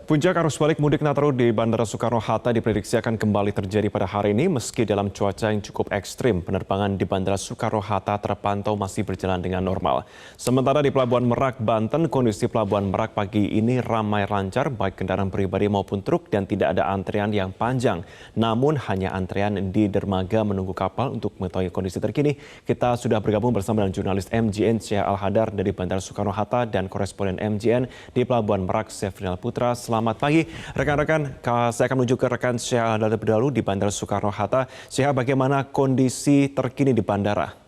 Puncak arus balik mudik Nataru di Bandara Soekarno-Hatta diprediksi akan kembali terjadi pada hari ini meski dalam cuaca yang cukup ekstrim. Penerbangan di Bandara Soekarno-Hatta terpantau masih berjalan dengan normal. Sementara di Pelabuhan Merak, Banten, kondisi Pelabuhan Merak pagi ini ramai lancar baik kendaraan pribadi maupun truk dan tidak ada antrian yang panjang. Namun hanya antrian di dermaga menunggu kapal. Untuk mengetahui kondisi terkini, kita sudah bergabung bersama dengan jurnalis MJN Syah Al-Hadar dari Bandara Soekarno-Hatta dan koresponden MJN di Pelabuhan Merak Sefrinal Putra. Selamat pagi, rekan-rekan. Saya akan menuju ke rekan Syah terlebih dahulu di Bandara Soekarno-Hatta. Syah, bagaimana kondisi terkini di bandara?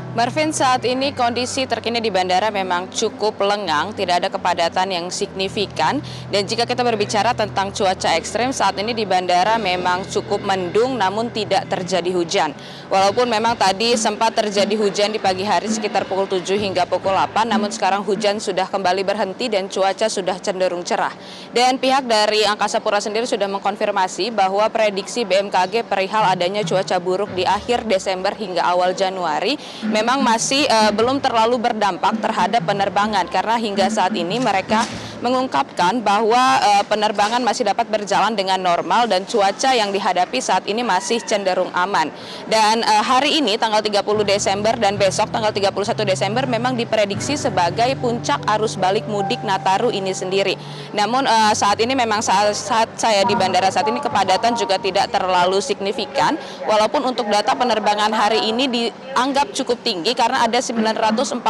Marvin, saat ini kondisi terkini di bandara memang cukup lengang, tidak ada kepadatan yang signifikan. Dan jika kita berbicara tentang cuaca ekstrim, saat ini di bandara memang cukup mendung namun tidak terjadi hujan. Walaupun memang tadi sempat terjadi hujan di pagi hari sekitar pukul 7 hingga pukul 8, namun sekarang hujan sudah kembali berhenti dan cuaca sudah cenderung cerah. Dan pihak dari Angkasa Pura sendiri sudah mengkonfirmasi bahwa prediksi BMKG perihal adanya cuaca buruk di akhir Desember hingga awal Januari memang masih belum terlalu berdampak terhadap penerbangan, karena hingga saat ini mereka mengungkapkan bahwa penerbangan masih dapat berjalan dengan normal dan cuaca yang dihadapi saat ini masih cenderung aman. Dan hari ini tanggal 30 Desember dan besok tanggal 31 Desember memang diprediksi sebagai puncak arus balik mudik Nataru ini sendiri. Namun saat ini memang saat saya di bandara saat ini kepadatan juga tidak terlalu signifikan, walaupun untuk data penerbangan hari ini dianggap cukup tinggi karena ada 948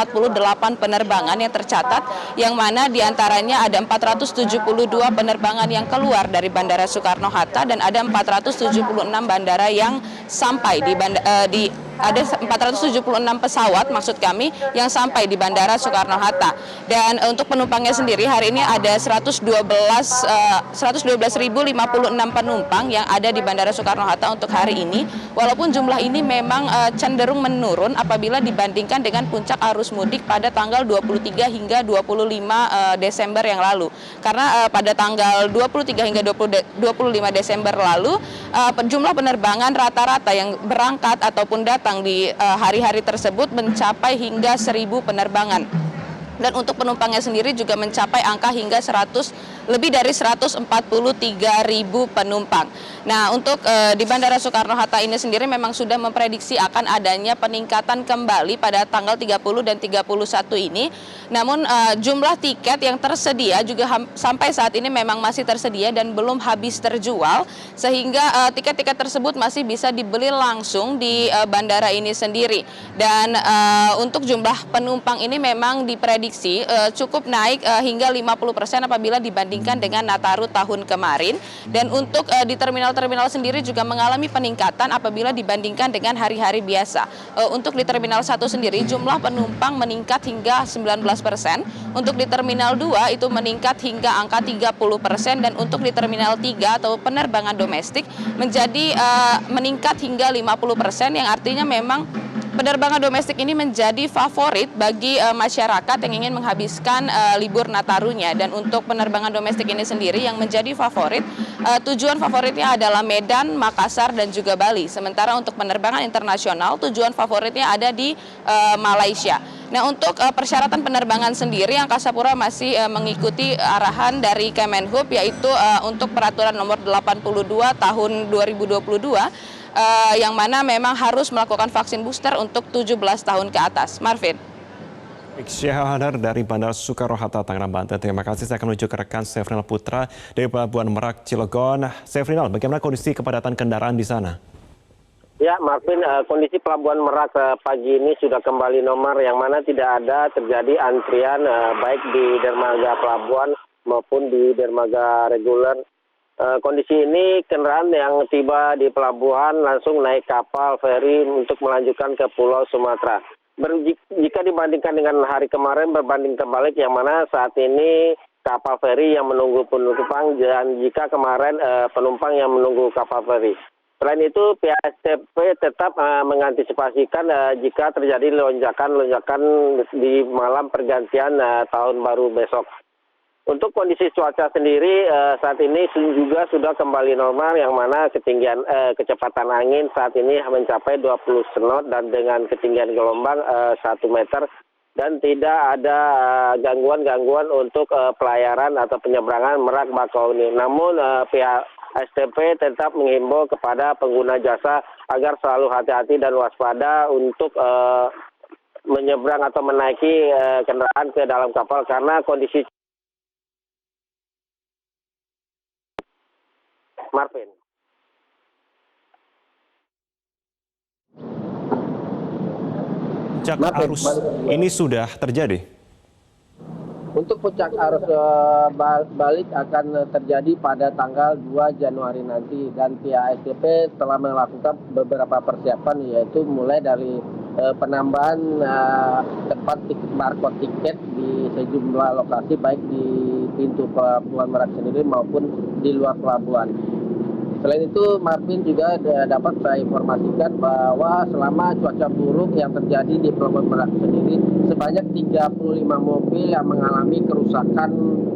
penerbangan yang tercatat, yang mana diantaranya ada 472 penerbangan yang keluar dari Bandara Soekarno-Hatta dan ada 476 bandara yang sampai ada 476 pesawat maksud kami yang sampai di Bandara Soekarno-Hatta. Dan untuk penumpangnya sendiri hari ini ada 112.056 penumpang yang ada di Bandara Soekarno-Hatta untuk hari ini. Walaupun jumlah ini memang cenderung menurun apabila dibandingkan dengan puncak arus mudik pada tanggal 23 hingga 25 Desember yang lalu. Karena pada tanggal 23 hingga 25 Desember lalu jumlah penerbangan rata-rata yang berangkat ataupun datang di hari-hari tersebut mencapai hingga 1.000 penerbangan. Dan untuk penumpangnya sendiri juga mencapai angka hingga lebih dari 143.000 penumpang. Nah, untuk di Bandara Soekarno-Hatta ini sendiri memang sudah memprediksi akan adanya peningkatan kembali pada tanggal 30 dan 31 ini. Namun jumlah tiket yang tersedia juga sampai saat ini memang masih tersedia dan belum habis terjual, sehingga tiket-tiket tersebut masih bisa dibeli langsung di bandara ini sendiri. Dan untuk jumlah penumpang ini memang diprediksi cukup naik hingga 50% apabila dibandingkan dengan Nataru tahun kemarin. Dan untuk di terminal-terminal sendiri juga mengalami peningkatan apabila dibandingkan dengan hari-hari biasa. Untuk di Terminal 1 sendiri jumlah penumpang meningkat hingga 19%, untuk di Terminal 2 itu meningkat hingga angka 30%, dan untuk di Terminal 3 atau penerbangan domestik menjadi meningkat hingga 50%, yang artinya memang penerbangan domestik ini menjadi favorit bagi masyarakat yang ingin menghabiskan libur Natarunya. Dan untuk penerbangan domestik ini sendiri yang menjadi favorit, tujuan favoritnya adalah Medan, Makassar, dan juga Bali. Sementara untuk penerbangan internasional, tujuan favoritnya ada di Malaysia. Nah, untuk persyaratan penerbangan sendiri, Angkasa Pura masih mengikuti arahan dari Kemenhub, yaitu untuk peraturan nomor 82 tahun 2022, yang mana memang harus melakukan vaksin booster untuk 17 tahun ke atas. Marvin. Syah Al-Hadar dari Bandara Soekarno-Hatta, Tangerang, Banten. Terima kasih. Saya akan menuju ke rekan Sefrinal Putra dari Pelabuhan Merak, Cilegon. Sefrinal, bagaimana kondisi kepadatan kendaraan di sana? Ya, Marvin, kondisi Pelabuhan Merak pagi ini sudah kembali normal, yang mana tidak ada terjadi antrian baik di dermaga pelabuhan maupun di dermaga reguler. Kondisi ini kendaraan yang tiba di pelabuhan langsung naik kapal feri untuk melanjutkan ke Pulau Sumatera. Jika dibandingkan dengan hari kemarin berbanding terbalik, yang mana saat ini kapal feri yang menunggu penumpang dan jika kemarin penumpang yang menunggu kapal feri. Selain itu, pihak STP tetap mengantisipasikan jika terjadi lonjakan-lonjakan di malam pergantian tahun baru besok. Untuk kondisi cuaca sendiri saat ini juga sudah kembali normal, yang mana kecepatan angin saat ini mencapai 20 knot dan dengan ketinggian gelombang 1 meter. dan tidak ada gangguan-gangguan untuk pelayaran atau penyeberangan Merak Bakauheni. Namun pihak STP tetap menghimbau kepada pengguna jasa agar selalu hati-hati dan waspada untuk menyeberang atau menaiki kendaraan ke dalam kapal karena kondisi Marvin. Puncak arus ini sudah terjadi. Untuk puncak arus balik akan terjadi pada tanggal 2 Januari nanti dan pihak STP telah melakukan beberapa persiapan yaitu mulai dari penambahan tempat barcode tiket di sejumlah lokasi baik di pintu Pelabuhan Merak sendiri maupun di luar pelabuhan. Selain itu, Marvin juga dapat saya informasikan bahwa selama cuaca buruk yang terjadi di Pelabuhan Merak sendiri, sebanyak 35 mobil yang mengalami kerusakan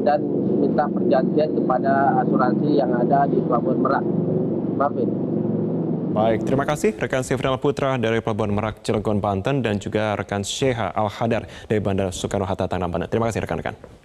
dan minta pergantian kepada asuransi yang ada di Pelabuhan Merak. Marvin. Baik, terima kasih rekan Sifril Putra dari Pelabuhan Merak, Cilegon, Banten, dan juga rekan Sheha Al-Hadar dari Bandara Soekarno-Hatta, Tangerang, Banten. Terima kasih rekan-rekan.